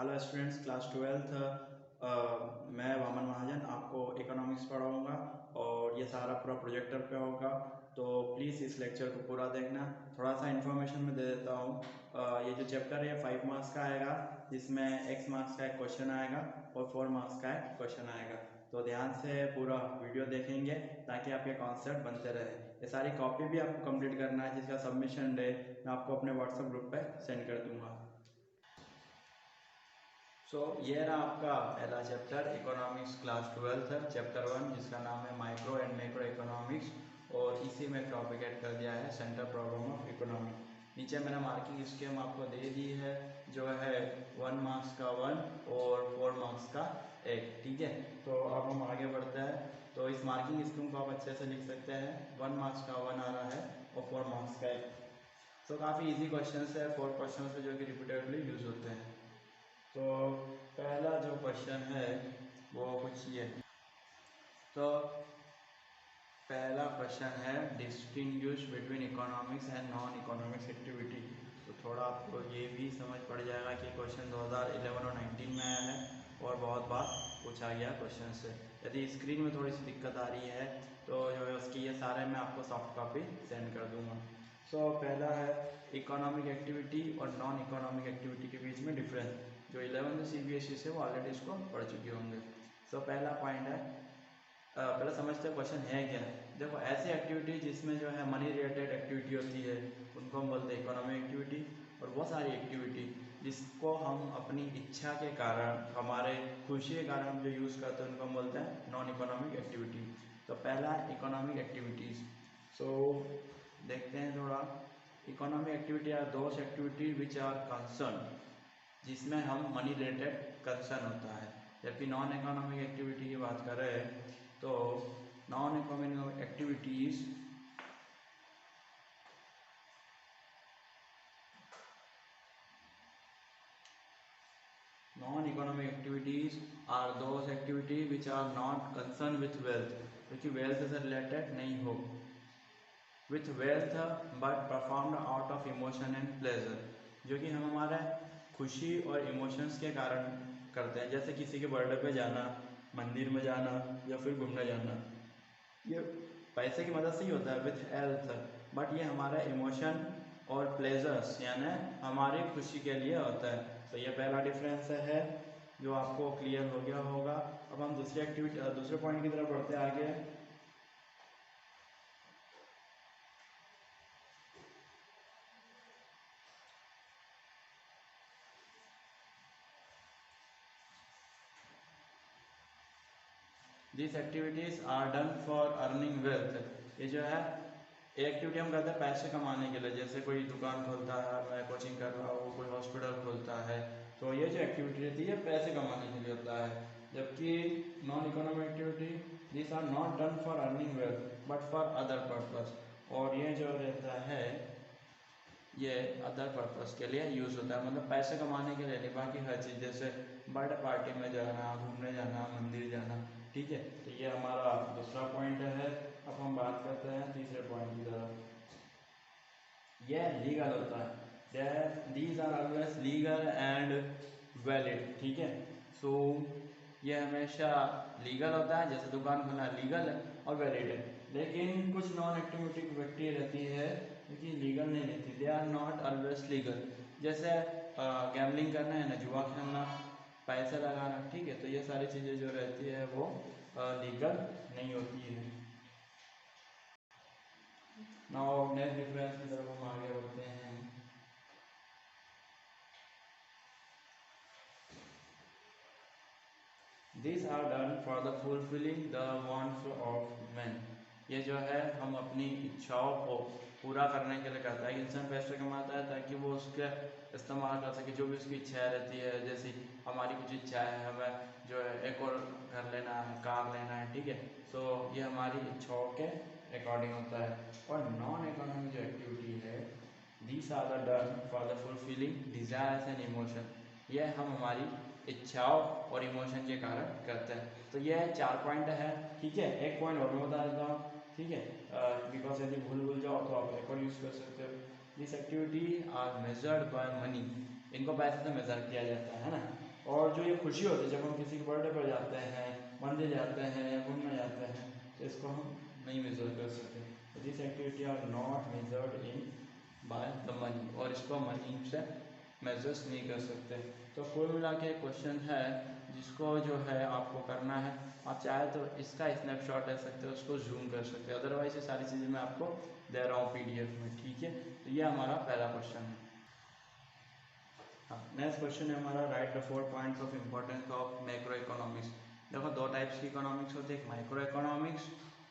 Hello students, class 12th। मैं वामन महाजन आपको economics पढ़ाऊँगा और ये सारा पूरा प्रोजेक्टर पे होगा, तो प्लीज़ इस लेक्चर को पूरा देखना। थोड़ा सा इन्फॉर्मेशन मैं दे देता हूँ। ये जो चैप्टर है 5 मार्क्स का आएगा, जिसमें x मार्क्स का एक क्वेश्चन आएगा और 4 मार्क्स का एक क्वेश्चन आएगा। तो ध्यान से पूरा वीडियो देखेंगे ताकि आपके कॉन्सेप्ट बनते रहे। ये सारी कॉपी भी आपको कंप्लीट करना है, जिसका सबमिशन डे मैं आपको अपने व्हाट्सएप ग्रुप पे सेंड कर दूँगा। ये रहा आपका पहला chapter economics class 12th chapter 1, जिसका नाम है माइक्रो एंड मैक्रो इकोनॉमिक्स, और इसी में टॉपिक ऐड कर दिया है सेंट्रल प्रॉब्लम ऑफ इकोनॉमी। नीचे मैंने मार्किंग स्कीम आपको दे दी है, जो है 1 मार्क्स का 1 और 4 मार्क्स का 1। ठीक है, तो अब हम आगे बढ़ते हैं। तो इस मार्किंग स्कीम को आप अच्छे से लिख सकते हैं। 1 मार्क्स का 1 आ रहा है और 4 मार्क्स का 1। तो काफ़ी ईजी क्वेश्चन है, 4 क्वेश्चन है जो कि रिपीटेडली यूज होते हैं। तो पहला जो क्वेश्चन है वो कुछ ये, तो पहला क्वेश्चन है distinguish between economics and non economics activity. तो थोड़ा आपको ये भी समझ पड़ जाएगा कि क्वेश्चन 2011 और 19 में आया है और बहुत बार पूछा गया क्वेश्चन से। यदि स्क्रीन में थोड़ी सी दिक्कत आ रही है तो जो है उसकी ये सारे मैं आपको सॉफ्ट कॉपी सेंड कर दूँगा। पहला है इकोनॉमिक एक्टिविटी और नॉन इकोनॉमिक एक्टिविटी के बीच में डिफरेंस। जो 11th CBSE से वो ऑलरेडी इसको पढ़ चुके होंगे। पहला पॉइंट है, पहले समझते हैं क्वेश्चन है क्या। देखो, ऐसी एक्टिविटी जिसमें जो है मनी रिलेटेड एक्टिविटी होती है उनको हम बोलते हैं इकोनॉमिक एक्टिविटी, और वो सारी एक्टिविटी जिसको हम अपनी इच्छा के कारण, हमारे खुशी के कारण हम जो यूज़ करते हैं उनको हम बोलते हैं नॉन इकोनॉमिक एक्टिविटी। तो पहला इकोनॉमिक एक्टिविटीज़। देखते हैं थोड़ा। Economic activity are those activity which are concern, जिसमें हम मनी रिलेटेड कंसर्न होता है। जबकि नॉन इकोनॉमिक एक्टिविटी की बात करें तो non economic activities are those activity which are not concern with wealth, क्योंकि वेल्थ से रिलेटेड नहीं हो, with wealth but performed out of emotion and pleasure, जो कि हम हमारे खुशी और इमोशंस के कारण करते हैं। जैसे किसी के बर्थडे पे जाना, मंदिर में जाना या फिर घूमने जाना, ये पैसे की मदद से ही होता है विथ हेल्थ, बट ये हमारा इमोशन और प्लेजर्स यानी हमारी खुशी के लिए होता है। तो ये पहला डिफरेंस है जो आपको क्लियर हो गया होगा। अब हम दूसरे पॉइंट की तरफ बढ़ते हैं आगे। This activities are done for earning wealth. ये जो है एक्टिविटी हम करते हैं पैसे कमाने के लिए। जैसे कोई दुकान खोलता है, मैं कोचिंग कर रहा हूँ, कोई हॉस्पिटल खोलता है, तो ये जो एक्टिविटी रहती है पैसे कमाने के लिए होता है। जबकि non economic activity, this are not done for earning wealth but for other purpose, और ये जो रहता है ये अदर पर्पस के लिए यूज़ होता है, मतलब पैसे कमाने के लिए नहीं, बाकी हर चीज़। जैसे बर्थडे पार्टी में जाना, घूमने जाना, मंदिर जाना। ठीक है, तो ये हमारा दूसरा पॉइंट है। अब हम बात करते हैं तीसरे पॉइंट की तरफ। यह लीगल होता है, these are always legal and valid. ठीक है, ये हमेशा लीगल होता है, जैसे दुकान खोलना लीगल है और वैलिड है। लेकिन कुछ नॉन एक्टिविटी रहती है क्योंकि लीगल नहीं रहती, they are not always legal. जैसे गैम्बलिंग करना है ना, जुआ खेलना, पैसे लगाना। ठीक है, तो ये सारी चीज़ें जो रहती है वो लीगल नहीं होती है। नाउ नेक्स्ट डिफरेंस की तरफ हम आगे बढ़ते हैं। These are done for the fulfilling the wants of men। ये जो है हम अपनी इच्छाओं को पूरा करने के लिए करता है। इंसान पैसे कमाता है ताकि वो उसके इस्तेमाल कर सके, जो भी उसकी इच्छाएं रहती है। जैसे हमारी कुछ इच्छा है, हमें जो है एक और घर लेना है, कार लेना है। ठीक है, तो ये हमारी इच्छाओं के अकॉर्डिंग होता है। और नॉन इकोनॉमिक जो एक्टिविटी है, these are the done for the fulfilling desires and emotion. ये हम हमारी इच्छाओं और इमोशन के कारण करते हैं। तो ये 4 पॉइंट है। ठीक है, एक पॉइंट और मैं बता देता हूँ। ठीक है, बिकॉज यदि भूल जाओ तो आप एक और यूज़ कर सकते हो। This activity are measured by money. इनको पैसे से मेजर किया जाता है ना। और जो ये खुशी होती है जब हम किसी के बर्थडे पर जाते हैं, मंदिर जाते हैं या घूमने जाते हैं, तो इसको हम नहीं मेजर कर सकते। This activity are not measured in by the money, और इसको मनी से मेजर्स नहीं कर सकते। तो कुल मिला के क्वेश्चन है जिसको जो है आपको करना है, आप चाहे तो इसका स्नैपशॉट ले सकते हो, उसको जूम कर सकते हो, अदरवाइज ये सारी चीज़ें मैं आपको दे रहा हूँ PDF में, ठीक है। तो ये हमारा पहला क्वेश्चन है। हाँ, नेक्स्ट क्वेश्चन है हमारा, right the 4 points of importance of macro economics. देखो दो टाइप्स की इकोनॉमिक्स होती है, एक माइक्रो इकोनॉमिक्स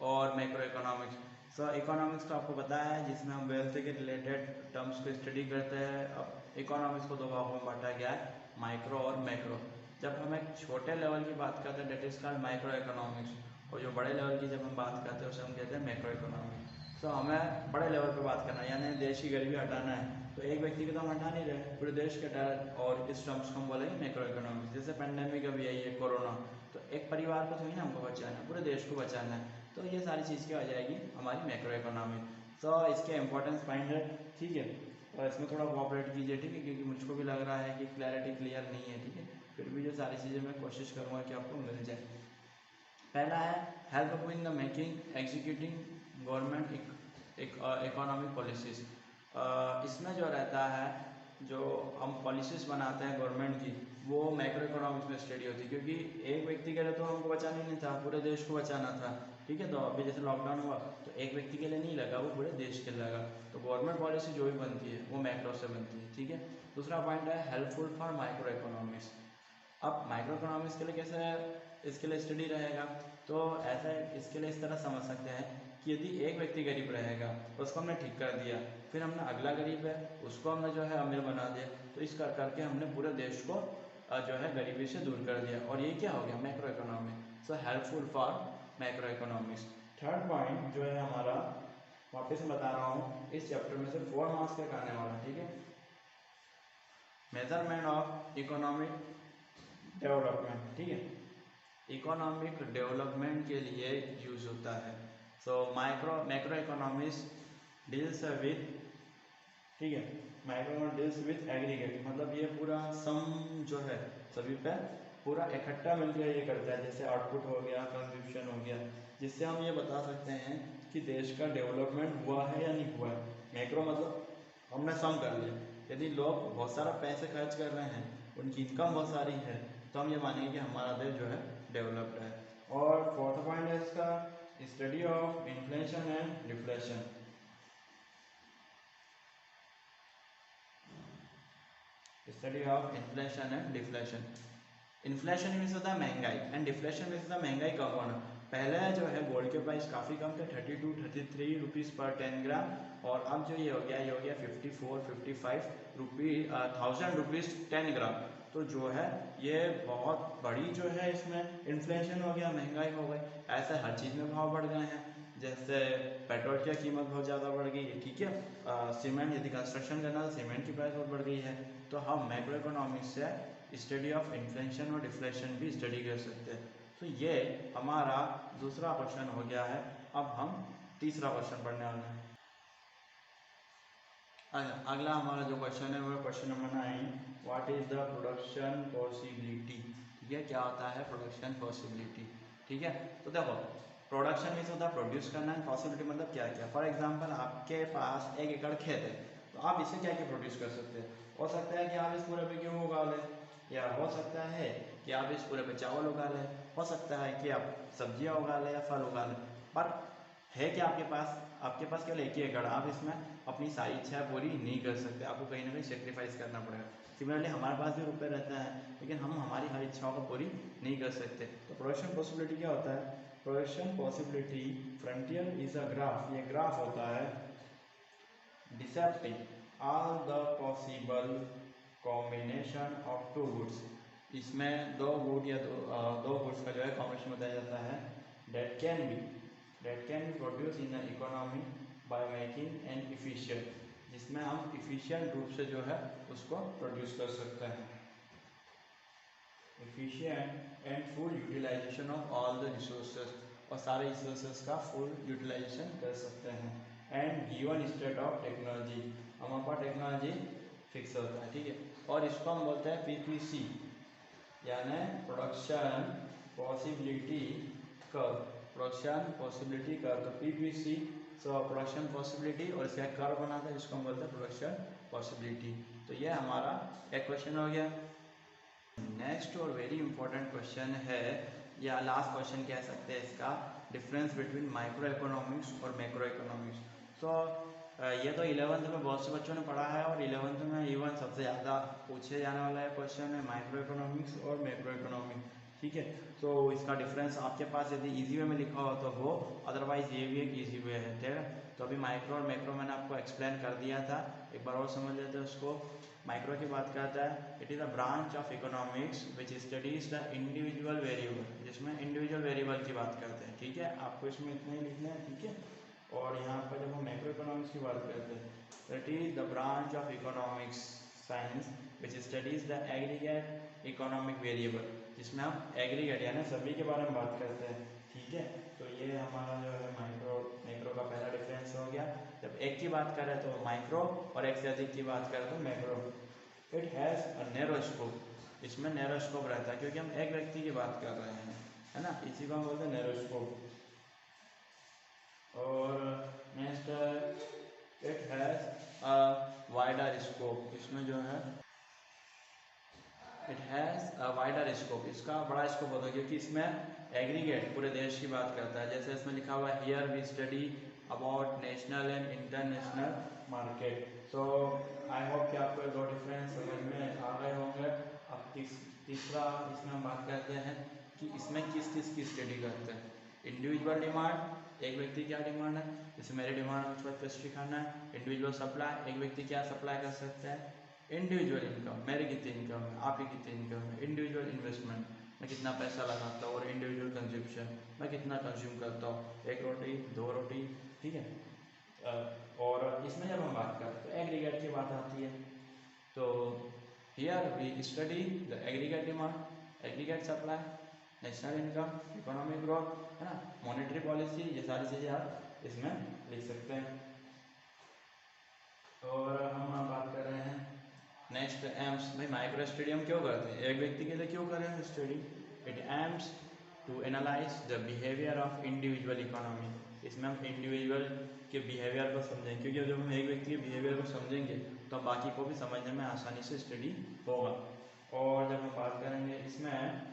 और मैक्रो इकोनॉमिक्स। सो इकोनॉमिक्स तो आपको पता है जिसमें हम वेल्थ के रिलेटेड टर्म्स को स्टडी करते हैं। अब इकोनॉमिक्स को दो भागों में बांटा गया है, माइक्रो और मैक्रो। जब हम एक छोटे लेवल की बात करते हैं that is called micro economics, और जो बड़े लेवल की जब हम बात करते हैं उसे हम कहते हैं मैक्रो इकोनॉमिक्स। तो हमें बड़े लेवल पर बात करना है, यानी देश की गरीबी हटाना है, तो एक व्यक्ति को तो हम हटा नहीं रहे, पूरे देश के हटा, और इस टर्म्स को हम बोलेंगे मैक्रो इकोनॉमिक्स। जैसे पेंडेमिक अभी आई है कोरोना, तो एक परिवार को थोड़ी ना हमको बचाना है, पूरे देश को बचाना है, तो ये सारी चीज़ क्या आ जाएगी हमारी मैक्रो इकोनॉमिक। तो इसके इंपॉर्टेंस पॉइंट है, ठीक है, और इसमें थोड़ा कोऑपरेट कीजिए, ठीक है, क्योंकि मुझको भी लग रहा है कि क्लैरिटी क्लियर नहीं है, ठीक है, फिर भी जो सारी चीज़ें मैं कोशिश करूँगा कि आपको मिल जाए। पहला है help in the making executing government economic policies. इसमें जो रहता है, जो हम पॉलिसीज बनाते हैं गवर्नमेंट की, वो मैक्रो इकोनॉमिक्स में स्टडी होती है, क्योंकि एक व्यक्ति के लिए तो हमको बचाना ही नहीं था, पूरे देश को बचाना था, ठीक है। तो अभी जैसे लॉकडाउन हुआ तो एक व्यक्ति के लिए नहीं लगा, वो पूरे देश के लिए लगा। तो गवर्नमेंट पॉलिसी जो भी बनती है वो मैक्रो से बनती है, ठीक है। दूसरा पॉइंट है हेल्पफुल फॉर माइक्रो इकोनॉमिक्स। अब माइक्रो इकोनॉमिक्स के लिए कैसे इसके लिए स्टडी रहेगा, तो ऐसा इसके लिए इस तरह समझ सकते हैं कि यदि एक व्यक्ति गरीब रहेगा उसको हमने ठीक कर दिया, फिर हमने अगला गरीब है उसको हमने जो है अमीर बना दिया, तो इस करके हमने पूरे देश को जो है गरीबी से दूर कर दिया, और ये क्या हो गया macro economic. So helpful for macro economics. Third point जो है हमारा, वापस मैं बता रहा हूँ, इस चैप्टर में से 4 मार्क्स का आने वाला, ठीक है। मेजरमेंट ऑफ इकोनॉमिक डेवलपमेंट, ठीक है, इकोनॉमिक डेवलपमेंट के लिए यूज होता है। सो मैक्रो इकोनॉमिक्स डील्स विथ, ठीक है, माइक्रो डील्स विथ एग्रीगेट, मतलब ये पूरा सम जो है सभी पे पूरा इकट्ठा मिलकर ये करता है, जैसे आउटपुट हो गया, कंज्यूमशन हो गया, जिससे हम ये बता सकते हैं कि देश का डेवलपमेंट हुआ है या नहीं हुआ है। मैक्रो मतलब हमने सम कर लिया, यदि लोग बहुत सारा पैसे खर्च कर रहे हैं, उनकी इनकम बहुत सारी है, तो हम ये मानेंगे कि हमारा देश जो है डेवलप्ड है। और फोर्थ पॉइंट है इसका, study of inflation and deflation. Study of inflation and deflation. Inflation means होता है महंगाई, एंड डिफ्लेशन मीन्स होता है महंगाई कम होना। पहले जो है गोल्ड के प्राइस काफ़ी कम थे, 32-33 रुपीज़ पर 10 ग्राम, और अब जो ये हो गया 54-55 1000 रुपीज़ 10 ग्राम। तो जो है ये बहुत बड़ी जो है इसमें इन्फ्लेशन हो गया, महंगाई हो गई। ऐसे हर चीज़ में भाव बढ़ गए हैं, जैसे पेट्रोल की कीमत बहुत ज़्यादा बढ़ गई है, ठीक है, सीमेंट, यदि कंस्ट्रक्शन करना तो सीमेंट की प्राइस बहुत बढ़ गई है। तो हम मैक्रो इकोनॉमिक्स से स्टडी ऑफ इन्फ्लेशन और डिफ्लेशन भी स्टडी कर सकते हैं। तो ये हमारा दूसरा क्वेश्चन हो गया है। अब हम तीसरा क्वेश्चन पढ़ने वाले हैं। अगला हमारा जो क्वेश्चन है वो question number 9, what is the production possibility. ठीक है, क्या होता है प्रोडक्शन पॉसिबिलिटी, ठीक है। तो देखो प्रोडक्शन मीन्स होता है प्रोड्यूस करना है, पॉसिबिलिटी मतलब क्या क्या। फॉर एग्जांपल आपके पास 1 एकड़ खेत है, तो आप इससे क्या क्या प्रोड्यूस कर सकते हैं। हो सकता है कि आप इस पूरे पे गेहूँ उगा लें, या हो सकता है कि आप इस पूरे पे चावल उगा लें, हो सकता है कि आप सब्जियां उगा लें या फल उगा लें। पर है कि आपके पास केवल 1 ही एकड़, आप इसमें अपनी सारी इच्छा पूरी नहीं कर सकते, आपको कहीं ना कहीं सेक्रीफाइस करना पड़ेगा। सिमिलरली हमारे पास भी रुपये रहता है, लेकिन हम हमारी हर इच्छाओं को पूरी नहीं कर सकते। तो प्रोडक्शन पॉसिबिलिटी क्या होता है, production possibility frontier is a graph, ये ग्राफ होता है depicting all the possible combination of 2 goods. इसमें 2 गुड या दो गुड्स का जो है कॉम्बिनेशन बताया जाता है, that can be produced in the economy by making an efficient, जिसमें हम efficient रूप से जो है उसको प्रोड्यूस कर सकते हैं। efficient and full utilization of all the resources, और सारे रिसोर्सेज का फुल यूटिलाइजेशन कर सकते हैं। And given state of technology, हमारे पास टेक्नोलॉजी फिक्स होता है, ठीक है। और इसको हम बोलते हैं PPC, यानी production possibility curve, production possibility curve, तो PPC सो प्रोडक्शन पॉसिबिलिटी और इसका कर्व बनाता है जिसको हम बोलते हैं प्रोडक्शन पॉसिबिलिटी। तो ये हमारा एक क्वेश्चन हो गया। नेक्स्ट और वेरी इंपॉर्टेंट क्वेश्चन है, या लास्ट क्वेश्चन कह सकते हैं इसका, डिफरेंस बिटवीन माइक्रो इकोनॉमिक्स और मैक्रो इकोनॉमिक्स। तो ये तो 11th में बहुत से बच्चों ने पढ़ा है और 11th में इवन सबसे ज़्यादा पूछे जाने वाला है क्वेश्चन है माइक्रो इकोनॉमिक्स और मैक्रो इकोनॉमिक्स। ठीक है, तो इसका डिफरेंस आपके पास यदि इजी वे में लिखा हो तो वो, अदरवाइज ये भी एक इजी वे है। ठीक है, तो अभी माइक्रो और मैक्रो मैंने आपको एक्सप्लेन कर दिया था, एक बार और समझ लेते हैं उसको। माइक्रो की बात करता है, it is a branch of economics which studies the individual variable, जिसमें इंडिविजुअल वेरिएबल की बात करते हैं। ठीक है, आपको इसमें इतना ही लिखना है। ठीक है, और यहाँ पर जब हम मैक्रो इकोनॉमिक्स की बात करते हैं, that is the branch of economics science which studies the aggregate economic variable, जिसमें हम एग्रीगेट यानी सभी के बारे में बात करते हैं। ठीक है, तो ये हमारा जो है माइक्रो मैक्रो का पहला डिफरेंस हो गया। जब एक की बात करें तो माइक्रो और एक से अधिक की बात करें तो macro. It has a narrow scope, इसमें नैरो स्कोप रहता है क्योंकि हम एक व्यक्ति की बात कर रहे हैं, है ना, इसी को हम बोलते हैं नैरो स्कोप। और next it has a wider scope, इसमें जो है it has a wider scope, इसका बड़ा स्कोप होता है क्योंकि इसमें एग्रीगेट पूरे देश की बात करता है। जैसे इसमें लिखा हुआ है here we study about national and international market. So I hope कि आपको दो डिफरेंस समझ में आ गए होंगे। अब तीसरा इसमें हम बात करते हैं कि इसमें किस किस की स्टडी करते हैं। इंडिविजुअल डिमांड, एक व्यक्ति क्या डिमांड है, जैसे मेरी डिमांड है मुझ पर पेस्ट्री खाना है। इंडिविजुअल सप्लाई, एक व्यक्ति क्या सप्लाई कर सकता है। इंडिविजुअल इनकम, मेरी कितनी इनकम है, आपकी कितनी इनकम है। इंडिविजुअल इन्वेस्टमेंट, मैं कितना पैसा लगाता हूँ। और इंडिविजुअल कंज्यूप्शन, मैं कितना कंज्यूम करता हूँ, एक रोटी, दो रोटी। ठीक है, और इसमें जब हम बात करते हैं एग्रीगेट की बात आती है, तो here we study the aggregate demand, aggregate supply, national income, economic growth, है ना, मॉनेटरी पॉलिसी, ये सारी चीज़ें आप इसमें लिख सकते हैं। और हम बात कर रहे हैं नेक्स्ट एम्स, भाई माइक्रो स्टडी हम क्यों करते हैं, एक व्यक्ति के लिए क्यों करें study. It aims to analyse the behaviour of individual economy, इसमें हम इंडिविजुअल के बिहेवियर को समझेंगे क्योंकि जब हम एक व्यक्ति के बिहेवियर को समझेंगे तो हम बाकी को भी समझने में आसानी से स्टडी होगा। और जब हम बात करेंगे इसमें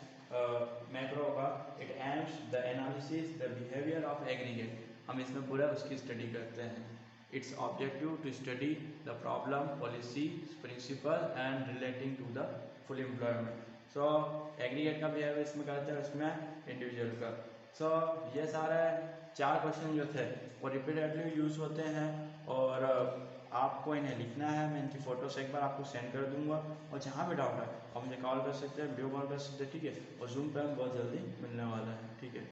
मैक्रो का, it aims the analysis the behaviour of aggregate, हम इसमें पूरा उसकी स्टडी करते हैं। Its objective to study the problem, policy, principle and relating to the full employment. So aggregate का बिहेवियर इसमें करते हैं, इसमें इंडिविजुअल का। So ये सारे 4 क्वेश्चन जो थे वो रिपीटेडली यूज़ होते हैं और आपको इन्हें लिखना है। मैं इनकी फ़ोटोस एक बार आपको सेंड कर दूंगा और जहाँ भी डाउट है आप मुझे कॉल कर सकते हैं, वीडियो कॉल कर सकते हैं। ठीक है, और जूम पे हम बहुत जल्दी मिलने वाला है। ठीक है।